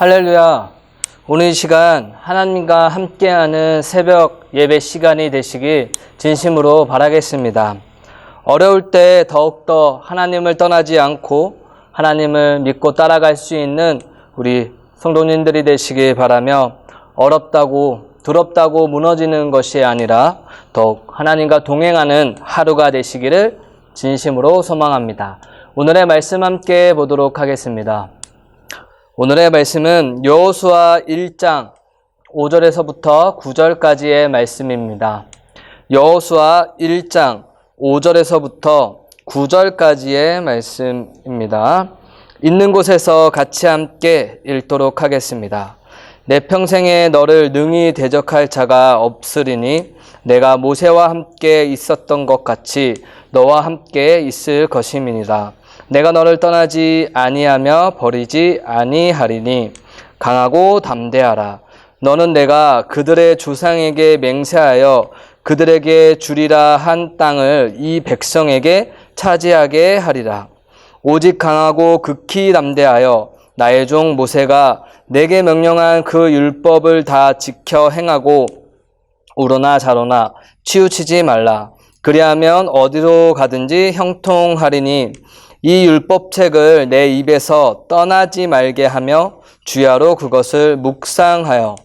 할렐루야. 오늘 이 시간 하나님과 함께하는 새벽 예배 시간이 되시길 진심으로 바라겠습니다. 어려울 때 더욱더 하나님을 떠나지 않고 하나님을 믿고 따라갈 수 있는 우리 성도님들이 되시길 바라며, 어렵다고 두렵다고 무너지는 것이 아니라 더욱 하나님과 동행하는 하루가 되시기를 진심으로 소망합니다. 오늘의 말씀 함께 보도록 하겠습니다. 오늘의 말씀은 여호수아 1장 5절에서부터 9절까지의 말씀입니다. 여호수아 1장 5절에서부터 9절까지의 말씀입니다. 있는 곳에서 같이 함께 읽도록 하겠습니다. 내 평생에 너를 능히 대적할 자가 없으리니 내가 모세와 함께 있었던 것 같이 너와 함께 있을 것임이니라. 내가 너를 떠나지 아니하며 버리지 아니하리니 강하고 담대하라. 너는 내가 그들의 조상에게 맹세하여 그들에게 주리라 한 땅을 이 백성에게 차지하게 하리라. 오직 강하고 극히 담대하여 나의 종 모세가 내게 명령한 그 율법을 다 지켜 행하고 우로나 좌로나 치우치지 말라. 그리하면 어디로 가든지 형통하리니 이 율법책을 내 입에서 떠나지 말게 하며 주야로 그것을 묵상하여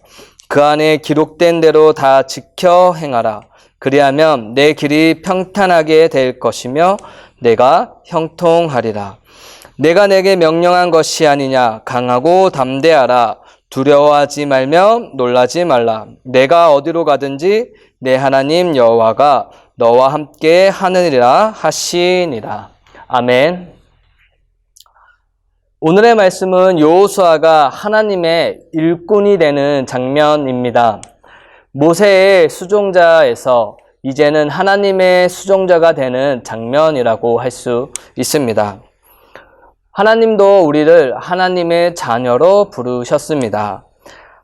그 안에 기록된 대로 다 지켜 행하라. 그리하면 내 길이 평탄하게 될 것이며 내가 형통하리라. 내가 내게 명령한 것이 아니냐. 강하고 담대하라. 두려워하지 말며 놀라지 말라. 내가 어디로 가든지 내 하나님 여호와가 너와 함께 하느니라 하시니라. 아멘. 오늘의 말씀은 여호수아가 하나님의 일꾼이 되는 장면입니다. 모세의 수종자에서 이제는 하나님의 수종자가 되는 장면이라고 할 수 있습니다. 하나님도 우리를 하나님의 자녀로 부르셨습니다.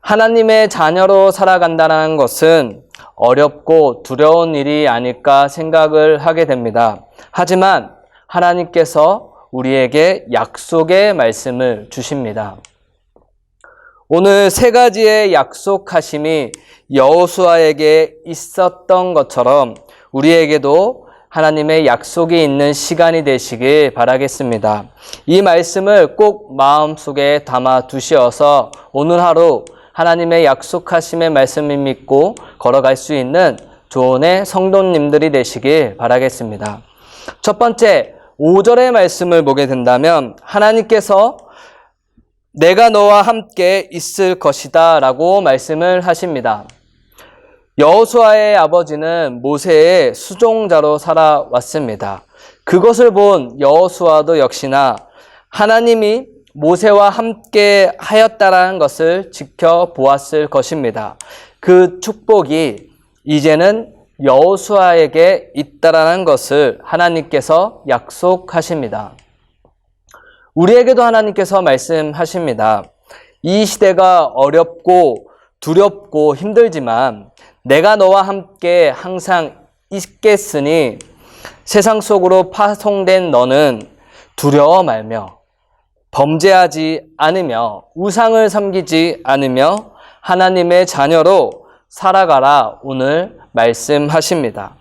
하나님의 자녀로 살아간다는 것은 어렵고 두려운 일이 아닐까 생각을 하게 됩니다. 하지만 하나님께서 우리에게 약속의 말씀을 주십니다. 오늘 세 가지의 약속하심이 여호수아에게 있었던 것처럼 우리에게도 하나님의 약속이 있는 시간이 되시길 바라겠습니다. 이 말씀을 꼭 마음속에 담아 두셔서 오늘 하루 하나님의 약속하심의 말씀을 믿고 걸어갈 수 있는 조언의 성도님들이 되시길 바라겠습니다. 첫 번째, 5절의 말씀을 보게 된다면 하나님께서 내가 너와 함께 있을 것이다 라고 말씀을 하십니다. 여호수아의 아버지는 모세의 수종자로 살아왔습니다. 그것을 본 여호수아도 역시나 하나님이 모세와 함께 하였다라는 것을 지켜보았을 것입니다. 그 축복이 이제는 여호수아에게 있다라는 것을 하나님께서 약속하십니다. 우리에게도 하나님께서 말씀하십니다. 이 시대가 어렵고 두렵고 힘들지만 내가 너와 함께 항상 있겠으니 세상 속으로 파송된 너는 두려워 말며 범죄하지 않으며 우상을 섬기지 않으며 하나님의 자녀로 살아가라 오늘 말씀하십니다.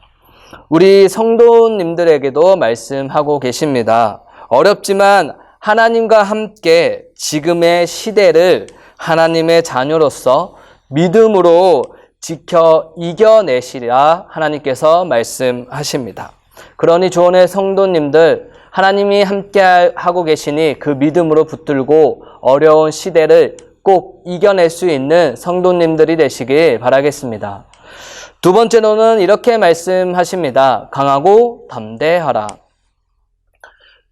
우리 성도님들에게도 말씀하고 계십니다. 어렵지만 하나님과 함께 지금의 시대를 하나님의 자녀로서 믿음으로 지켜 이겨내시리라 하나님께서 말씀하십니다. 그러니 조언의 성도님들, 하나님이 함께하고 계시니 그 믿음으로 붙들고 어려운 시대를 꼭 이겨낼 수 있는 성도님들이 되시길 바라겠습니다. 두 번째로는 이렇게 말씀하십니다. 강하고 담대하라.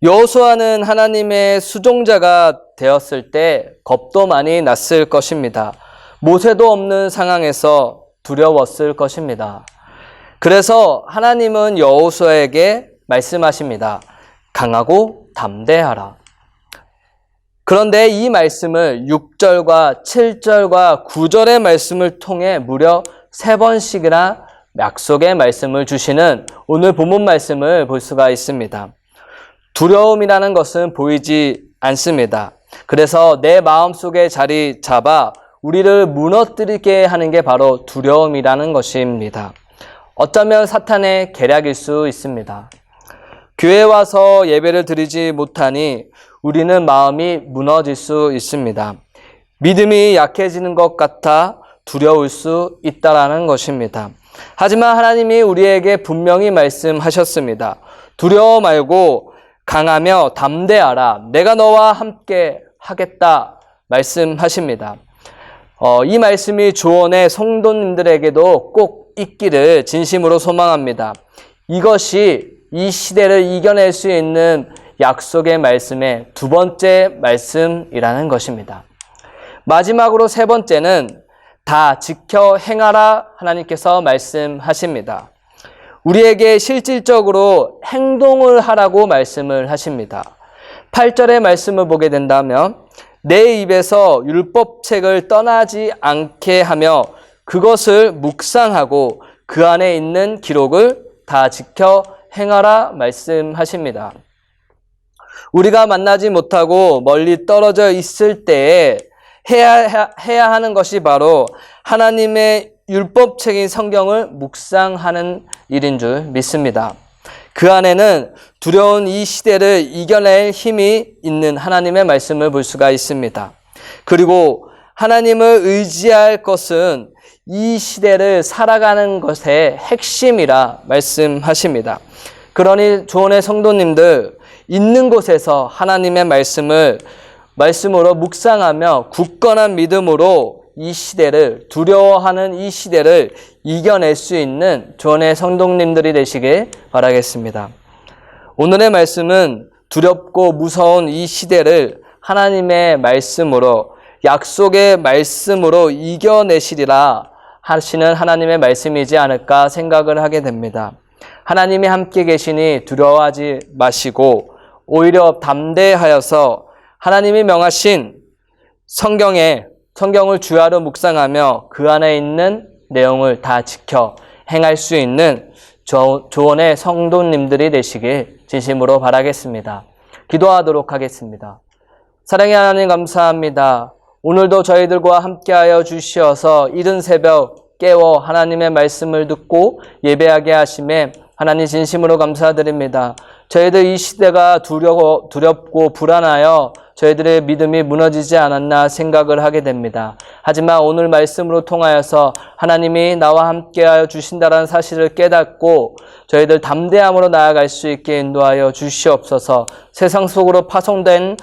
여호수아는 하나님의 수종자가 되었을 때 겁도 많이 났을 것입니다. 모세도 없는 상황에서 두려웠을 것입니다. 그래서 하나님은 여호수아에게 말씀하십니다. 강하고 담대하라. 그런데 이 말씀을 6절과 7절과 9절의 말씀을 통해 무려 3번씩이나 약속의 말씀을 주시는 오늘 본문 말씀을 볼 수가 있습니다. 두려움이라는 것은 보이지 않습니다. 그래서 내 마음속에 자리 잡아 우리를 무너뜨리게 하는 게 바로 두려움이라는 것입니다. 어쩌면 사탄의 계략일 수 있습니다. 교회 와서 예배를 드리지 못하니 우리는 마음이 무너질 수 있습니다. 믿음이 약해지는 것 같아 두려울 수 있다라는 것입니다. 하지만 하나님이 우리에게 분명히 말씀하셨습니다. 두려워 말고 강하며 담대하라. 내가 너와 함께 하겠다 말씀하십니다. 이 말씀이 조언의 성도님들에게도 꼭 있기를 진심으로 소망합니다. 이것이 이 시대를 이겨낼 수 있는 약속의 말씀의 두 번째 말씀이라는 것입니다. 마지막으로 세 번째는 다 지켜 행하라 하나님께서 말씀하십니다. 우리에게 실질적으로 행동을 하라고 말씀을 하십니다. 8절의 말씀을 보게 된다면 내 입에서 율법책을 떠나지 않게 하며 그것을 묵상하고 그 안에 있는 기록을 다 지켜 행하라 말씀하십니다. 우리가 만나지 못하고 멀리 떨어져 있을 때에 해야 하는 것이 바로 하나님의 율법책인 성경을 묵상하는 일인 줄 믿습니다. 그 안에는 두려운 이 시대를 이겨낼 힘이 있는 하나님의 말씀을 볼 수가 있습니다. 그리고 하나님을 의지할 것은 이 시대를 살아가는 것의 핵심이라 말씀하십니다. 그러니 조언의 성도님들, 있는 곳에서 하나님의 말씀으로 묵상하며 굳건한 믿음으로 이 시대를, 두려워하는 이 시대를 이겨낼 수 있는 조언의 성도님들이 되시길 바라겠습니다. 오늘의 말씀은 두렵고 무서운 이 시대를 하나님의 말씀으로, 약속의 말씀으로 이겨내시리라 하시는 하나님의 말씀이지 않을까 생각을 하게 됩니다. 하나님이 함께 계시니 두려워하지 마시고 오히려 담대하여서 하나님이 명하신 성경을 주야로 묵상하며 그 안에 있는 내용을 다 지켜 행할 수 있는 조언의 성도님들이 되시길 진심으로 바라겠습니다. 기도하도록 하겠습니다. 사랑의 하나님 감사합니다. 오늘도 저희들과 함께하여 주시어서 이른 새벽 깨워 하나님의 말씀을 듣고 예배하게 하심에 하나님 진심으로 감사드립니다. 저희들 이 시대가 두렵고 불안하여 저희들의 믿음이 무너지지 않았나 생각을 하게 됩니다. 하지만 오늘 말씀으로 통하여서 하나님이 나와 함께하여 주신다는 사실을 깨닫고 저희들 담대함으로 나아갈 수 있게 인도하여 주시옵소서. 세상 속으로 파송된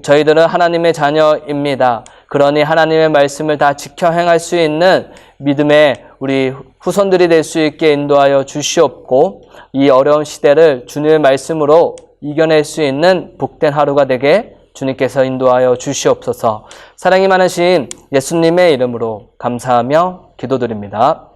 저희들은 하나님의 자녀입니다. 그러니 하나님의 말씀을 다 지켜 행할 수 있는 믿음의 우리 후손들이 될 수 있게 인도하여 주시옵고 이 어려운 시대를 주님의 말씀으로 이겨낼 수 있는 복된 하루가 되게 주님께서 인도하여 주시옵소서. 사랑이 많으신 예수님의 이름으로 감사하며 기도드립니다.